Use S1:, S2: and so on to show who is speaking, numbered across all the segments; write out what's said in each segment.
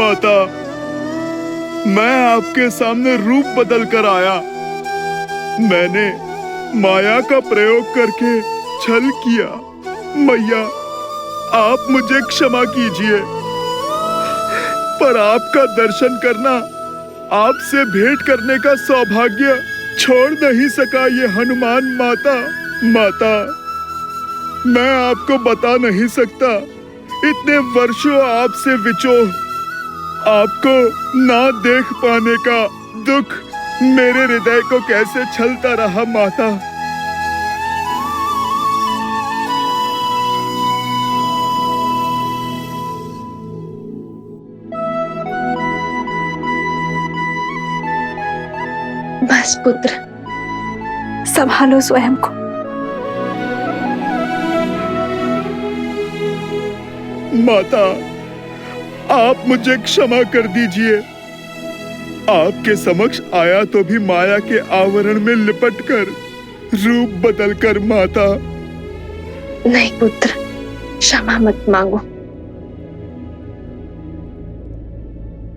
S1: माता, मैं आपके सामने रूप बदल कर आया। मैंने माया का प्रयोग करके छल किया। मैया, आप मुझे क्षमा कीजिए, पर आपका दर्शन करना, आपसे भेंट करने का सौभाग्य छोड़ नहीं सका ये हनुमान माता। माता, मैं आपको बता नहीं सकता, इतने वर्षों आपसे विचोह, आपको ना देख पाने का दुख मेरे हृदय को कैसे छलता रहा माता।
S2: बस पुत्र, संभालो स्वयं को।
S1: माता, आप मुझे क्षमा कर दीजिए। आपके समक्ष आया तो भी माया के आवरण में लिपटकर, रूप बदलकर माता।
S2: नहीं पुत्र, क्षमा मत मांगो।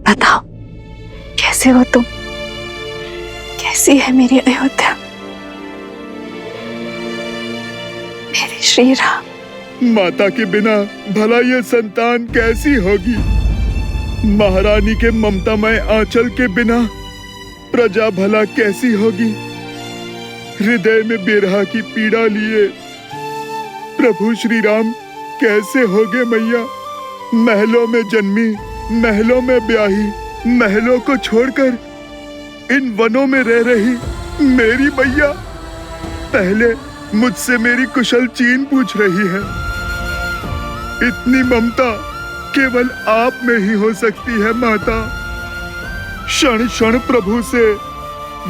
S2: बताओ, कैसे हो तुम? कैसी है मेरी अयोध्या, मेरे श्री राम?
S1: माता के बिना भला ये संतान कैसी होगी? महारानी के ममतामय आंचल के बिना प्रजा भला कैसी होगी? हृदय में बिरहा की पीड़ा लिए प्रभु श्री राम कैसे होगे मैया? महलों में जन्मी, महलों में ब्याही, महलों को छोड़कर इन वनों में रह रही मेरी मैया पहले मुझसे मेरी कुशल चीन पूछ रही है। इतनी ममता केवल आप में ही हो सकती है माता। क्षण क्षण प्रभु से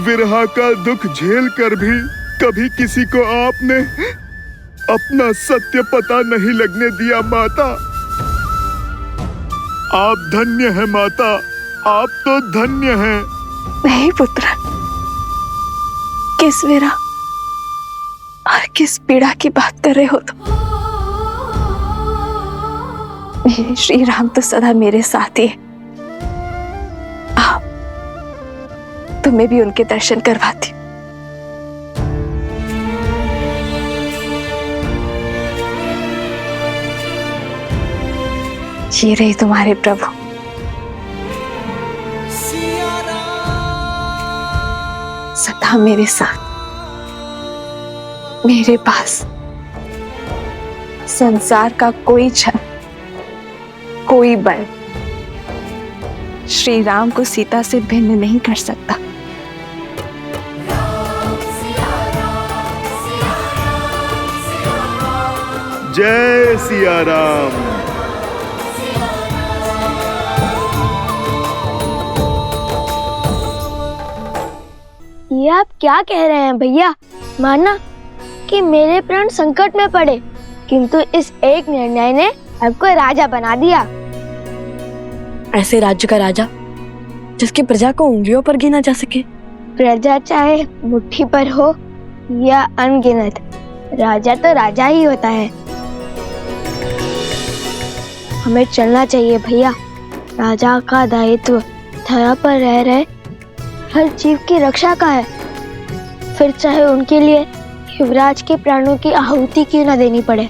S1: विरह का दुख झेल कर भी कभी किसी को आपने अपना सत्य पता नहीं लगने दिया माता। आप धन्य हैं माता, आप तो धन्य हैं।
S2: नहीं पुत्र, किस विरह और किस पीड़ा की बात कर रहे हो तुम? मेरे श्री राम तो सदा मेरे साथ ही है। आओ, तुम्हें भी उनके दर्शन करवाती। ये रहे तुम्हारे प्रभु। सदा मेरे साथ, मेरे पास। संसार का कोई छल, कोई बल श्री राम को सीता से भिन्न नहीं कर सकता।
S1: जय सिया राम।
S3: ये आप क्या कह रहे हैं भैया? माना कि मेरे प्राण संकट में पड़े, किंतु इस एक निर्णय ने आपको राजा बना दिया।
S4: ऐसे राज्य का राजा जिसकी प्रजा को उंगलियों पर गिना जा सके।
S3: प्रजा चाहे मुट्ठी पर हो या अनगिनत, राजा तो राजा ही होता है। हमें चलना चाहिए भैया। राजा का दायित्व धरा पर रह रहे हर जीव की रक्षा का है, फिर चाहे उनके लिए युवराज के प्राणों की आहुति क्यों न देनी पड़े।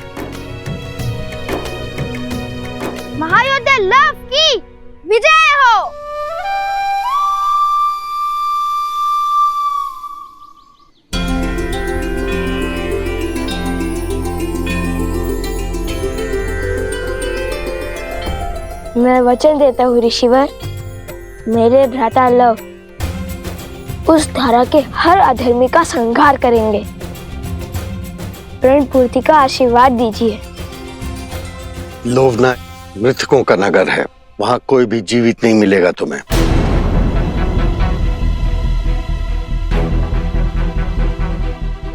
S3: महायोद्धा लव की विजय हो। मैं वचन देता हूँ ऋषिवर, मेरे भ्राता लव उस धारा के हर अधर्मी का संहार करेंगे। प्रण पूर्ति का आशीर्वाद दीजिए।
S5: लोभना मृतकों का नगर है, वहां कोई भी जीवित नहीं मिलेगा तुम्हें।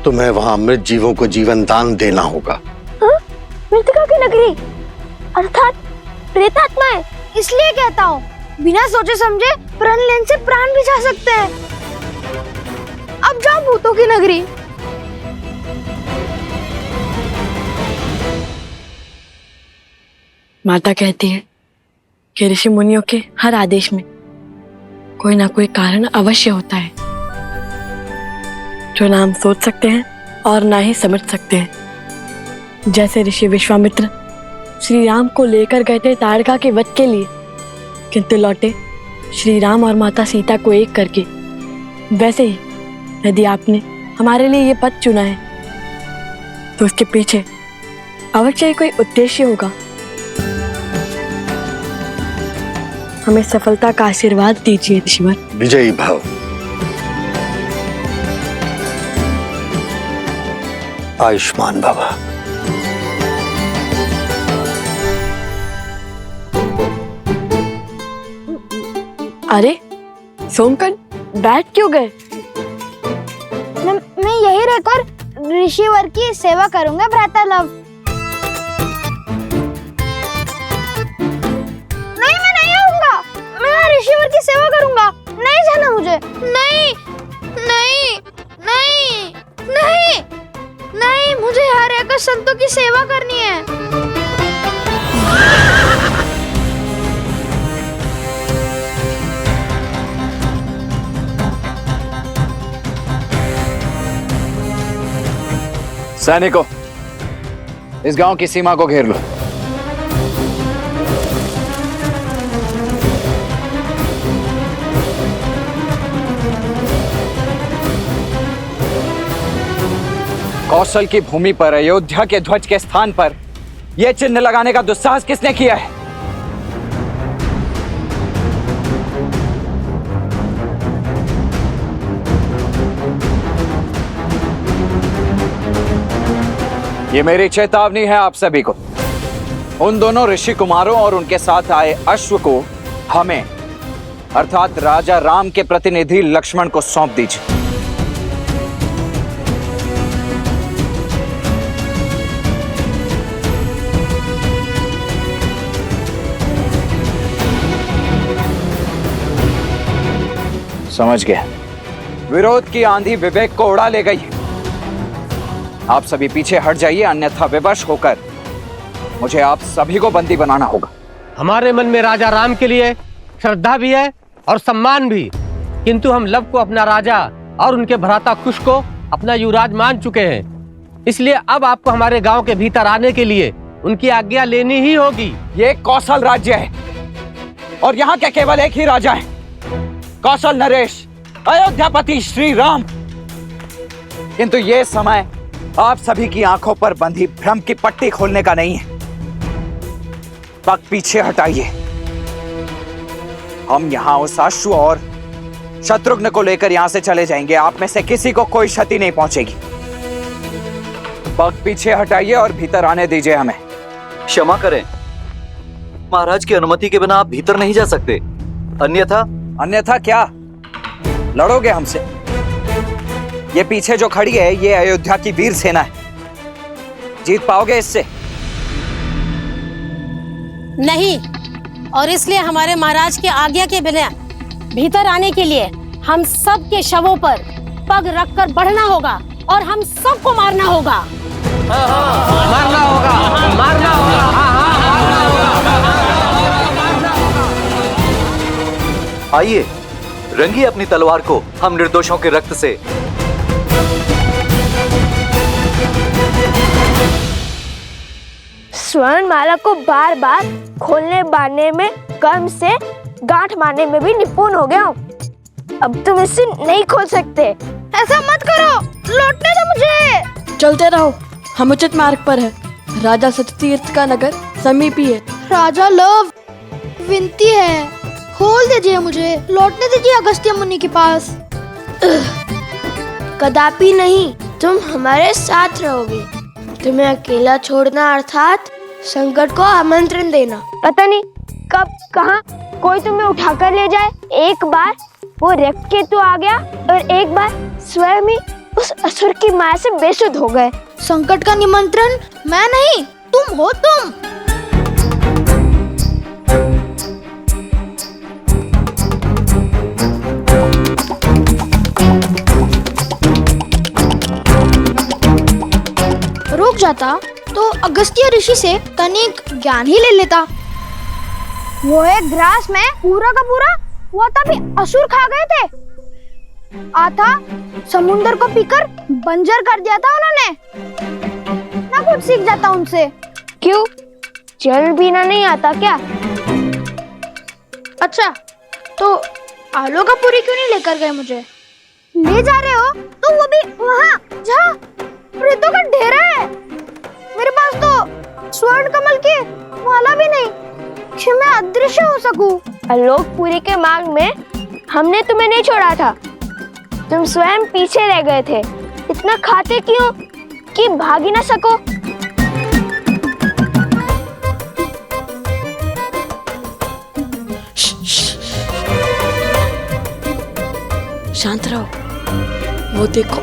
S5: तुम्हें वहां मृत जीवों को जीवन दान देना होगा।
S3: मृतका की नगरी अर्थात प्रेतात्माएं। इसलिए कहता हूँ, बिना सोचे समझे प्रण लेने से प्राण भी जा सकते हैं। अब जाओ भूतों की नगरी।
S4: माता कहती है कि ऋषि मुनियों के हर आदेश में कोई ना कोई कारण अवश्य होता है जो ना हम सोच सकते हैं और ना ही समझ सकते हैं। जैसे ऋषि विश्वामित्र श्री राम को लेकर गए थे ताड़का के वध के लिए, किंतु लौटे श्री राम और माता सीता को एक करके, वैसे ही यदि आपने हमारे लिए ये पथ चुना है तो उसके पीछे अवश्य ही कोई उद्देश्य होगा। हमें सफलता का आशीर्वाद दीजिए ईश्वर।
S5: विजयी भव। आयुष्मान भव।
S4: अरे सोमकन, बैठ क्यों गए?
S3: मैं यही रहकर ऋषिवर की सेवा करूंगा भ्रातालव। नहीं, मैं नहीं आऊंगा। मैं ऋषिवर की सेवा करूंगा। नहीं जाना मुझे। नहीं नहीं नहीं नहीं नहीं, मुझे यहाँ रहकर संतों की सेवा करनी है।
S6: सैनिकों, इस गांव की सीमा को घेर लो। कौशल की भूमि पर अयोध्या के ध्वज के स्थान पर यह चिन्ह लगाने का दुस्साहस किसने किया है? ये मेरी चेतावनी है आप सभी को। उन दोनों ऋषि कुमारों और उनके साथ आए अश्व को हमें अर्थात राजा राम के प्रतिनिधि लक्ष्मण को सौंप दीजिए। समझ गया। विरोध की आंधी विवेक को उड़ा ले गई। आप सभी पीछे हट जाइए, अन्यथा विवश होकर मुझे आप सभी को बंदी बनाना होगा।
S7: हमारे मन में राजा राम के लिए श्रद्धा भी है और सम्मान भी, किंतु हम लव को अपना राजा और उनके भ्राता कुश को अपना युवराज मान चुके हैं। इसलिए अब आपको हमारे गांव के भीतर आने के लिए उनकी आज्ञा लेनी ही होगी।
S6: ये कौशल राज्य है और यहाँ के केवल एक ही राजा है, कौशल नरेश, अयोध्यापति श्री राम। किंतु ये समय आप सभी की आंखों पर बंधी भ्रम की पट्टी खोलने का नहीं है। पग पीछे हटाइए। हम यहाँ उस अश्व और शत्रुघ्न को लेकर यहाँ से चले जाएंगे। आप में से किसी को कोई क्षति नहीं पहुंचेगी। पग पीछे हटाइए और भीतर आने दीजिए हमें।
S8: क्षमा करें, महाराज की अनुमति के बिना आप भीतर नहीं जा सकते।
S6: अन्यथा क्या? लड़ोगे हमसे? ये पीछे जो खड़ी है ये अयोध्या की वीर सेना है। जीत पाओगे इससे?
S9: नहीं, और इसलिए हमारे महाराज की आज्ञा के बिना भीतर आने के लिए हम सब के शवों पर पग रखकर बढ़ना होगा और हम सबको मारना होगा।
S7: मारना होगा, मारना होगा।
S8: आइए, रंगिए अपनी तलवार को हम निर्दोषों के रक्त से।
S3: स्वर्ण माला को बार बार खोलने बांधने में, कर्म से गांठ मारने में भी निपुण हो गया हूँ। अब तुम इसे नहीं खोल सकते। ऐसा मत करो, लौटने दो मुझे।
S4: चलते रहो, हम उचित मार्ग पर है। राजा सत्यतीर्थ का नगर समीप ही है।
S10: राजा लव, विनती है, खोल दीजिए मुझे, लौटने दीजिए अगस्त्य मुनि के पास।
S3: कदापि नहीं, तुम हमारे साथ रहोगे। तुम्हें अकेला छोड़ना अर्थात संकट को आमंत्रण देना। पता नहीं कब कहाँ कोई तुम्हें उठाकर ले जाए। एक बार वो रक्तकेतु आ गया और एक बार स्वयं ही उस असुर की माया से बेसुध हो गए।
S10: संकट का निमंत्रण मैं नहीं, तुम हो तुम। रुक जाता तो अगस्त्य ऋषि से तनिक ज्ञान ही ले लेता। वो एक ग्रास में पूरा का पूरा वो तभी असुर खा गए थे। आथा समुंदर को पीकर बंजर कर दिया था उन्होंने। ना कुछ सीख जाता उनसे।
S3: क्यों, जल पीना नहीं आता क्या?
S10: अच्छा तो आलू का पूरी क्यों नहीं लेकर गए मुझे? ले जा रहे हो तो वो भी वहाँ जहाँ प्रेतों का डेरा है। मेरे पास तो स्वर्ण कमल की माला भी नहीं कि मैं अदृश्य हो सकूं।
S3: आलोक पुरी के मार्ग में हमने तुम्हें नहीं छोड़ा था, तुम स्वयं पीछे रह गए थे। इतना खाते क्यों कि भाग ही ना सको?
S4: शांत रहो, वो देखो।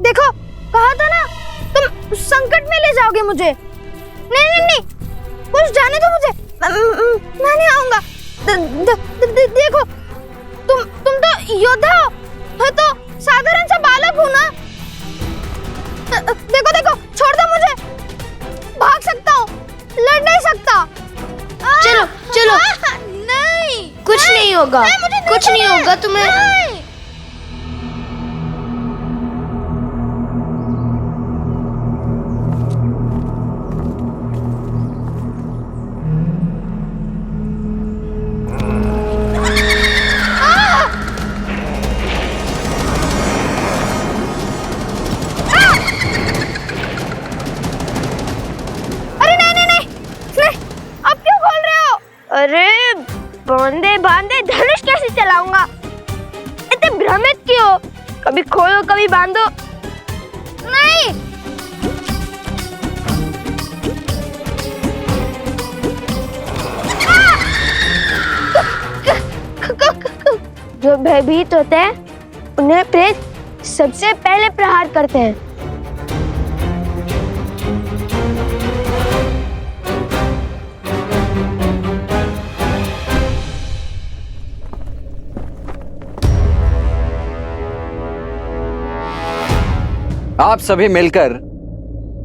S10: देखो कहा था ना, तुम संकट में ले जाओगे मुझे। नहीं नहीं नहीं, कुछ जाने दो मुझे। मैं नहीं आऊंगा। देखो तुम तो योद्धा हो, मैं तो साधारण सा बालक हूँ ना। देखो देखो, छोड़ दो मुझे। भाग सकता हूँ, लड़ नहीं सकता।
S3: चलो चलो।
S10: नहीं,
S3: कुछ नहीं होगा, कुछ नहीं होगा तुम्हें।
S10: नहीं।
S3: अरे बांधे बांधे धनुष कैसे चलाऊंगा? इतने भ्रमित क्यों? कभी खोलो कभी बांधो।
S10: नहीं,
S3: जो भयभीत होते हैं उन्हें प्रेत सबसे पहले प्रहार करते हैं।
S6: आप सभी मिलकर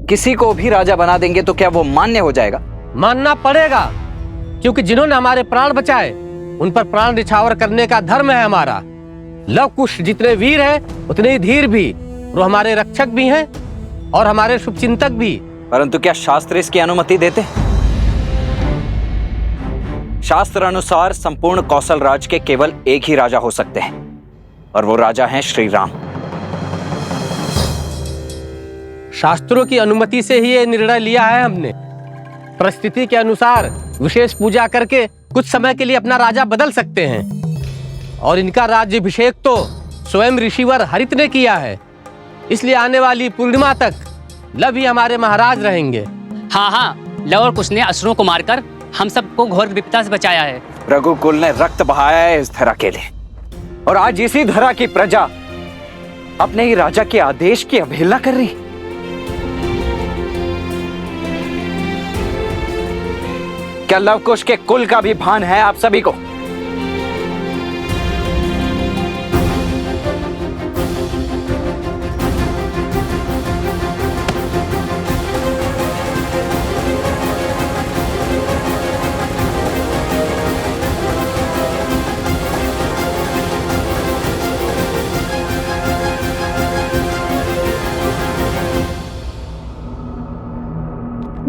S6: किसी को भी राजा बना देंगे तो क्या वो मान्य हो जाएगा?
S7: मानना पड़ेगा, क्योंकि जिन्होंने हमारे प्राण बचाए उन पर प्राण निछावर करने का धर्म है हमारा। लव कुश जितने वीर हैं उतने ही धीर भी। वो हमारे रक्षक भी हैं और हमारे शुभचिंतक भी।
S6: परंतु क्या शास्त्र इसकी अनुमति देते? शास्त्र अनुसार संपूर्ण कौशल राज के केवल एक ही राजा हो सकते हैं, और वो राजा हैं श्री राम।
S7: शास्त्रों की अनुमति से ही ये निर्णय लिया है हमने। परिस्थिति के अनुसार विशेष पूजा करके कुछ समय के लिए अपना राजा बदल सकते हैं, और इनका राज्याभिषेक तो स्वयं ऋषिवर हरित ने किया है। इसलिए आने वाली पूर्णिमा तक लव ही हमारे महाराज रहेंगे।
S11: हाँ हाँ, लव और कुश ने असुरों को मारकर हम सबको घोर विपदा से बचाया है।
S6: रघुकुल ने रक्त बहाया है इस धरा के लिए, और आज इसी धरा की प्रजा अपने ही राजा के आदेश की अवहेलना कर रही। क्या लव कुश के कुल का भी भान है आप सभी को?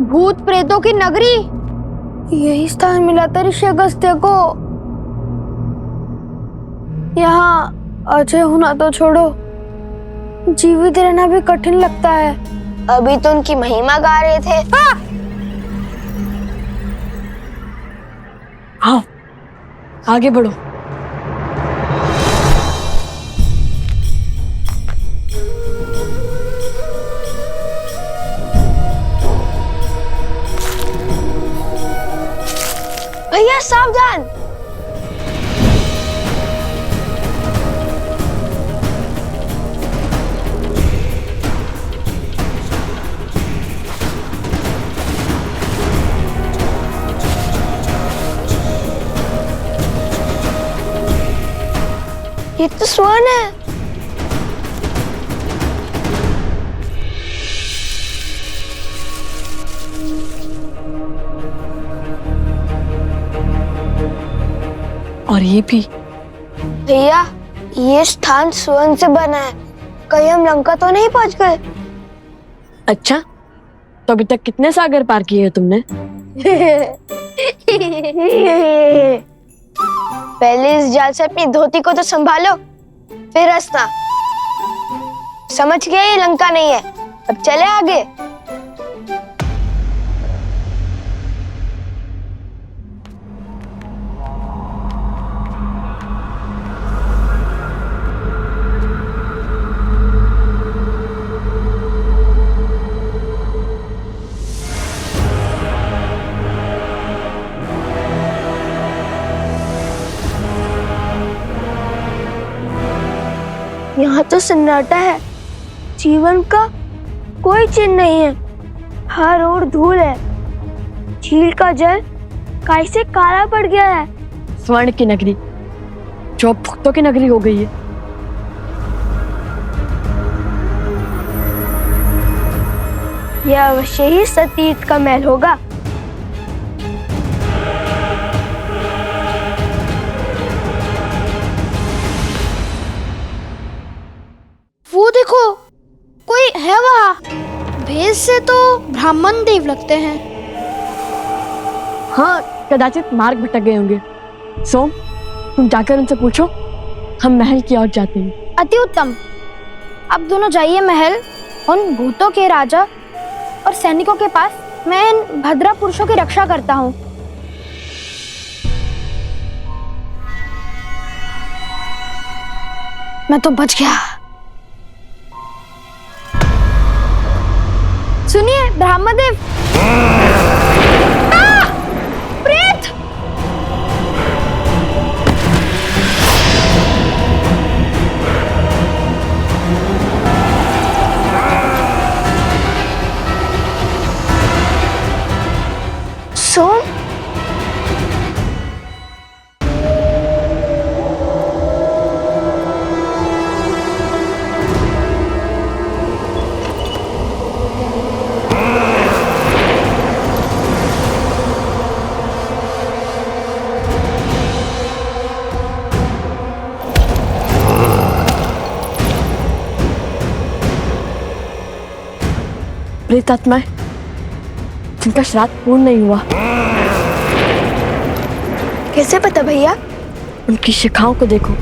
S10: भूत प्रेतों की नगरी, यही स्थान मिला था ऋषि अगस्त्य को। यहाँ अजय होना तो छोड़ो, जीवित रहना भी कठिन लगता है।
S3: अभी तो उनकी महिमा गा रहे थे।
S4: हाँ, आगे बढ़ो।
S3: भैया सावधान। ये तो स्वर्ण है।
S4: और ये भी।
S3: भैया ये स्थान स्वर्ण से बना है, कहीं हम लंका तो नहीं पहुंच गए?
S4: अच्छा, तो अभी तक कितने सागर पार किए हैं तुमने?
S3: पहले इस जाल से अपनी धोती को तो संभालो, फिर हंसना। समझ गए ये लंका नहीं है, अब चले आगे। यहाँ तो सन्नाटा है, जीवन का कोई चिन्ह नहीं है, हर ओर धूल है। झील का जल कैसे काला पड़ गया है।
S4: स्वर्ण की नगरी जो अब भक्तों की नगरी हो गई है।
S3: यह अवश्य ही सतीर्थ का महल होगा।
S10: वो देखो, कोई है वहाँ। भेष से तो ब्राह्मण देव लगते हैं।
S4: हाँ, कदाचित मार्ग भटक गए होंगे। सोम, तुम जाकर उनसे पूछो, हम महल की ओर जाते हैं।
S10: अति उत्तम। अब दोनों जाइए महल, उन भूतों के राजा और सैनिकों के पास। मैं इन भद्रा पुरुषों की रक्षा करता हूँ। मैं तो बच गया। सुनिए ब्रह्मदेव। प्रेत!
S3: सोम,
S4: प्रेतात्माएं जिनका श्राद्ध पूर्ण नहीं हुआ,
S3: कैसे पता भैया?
S4: उनकी शिखाओं को देखो।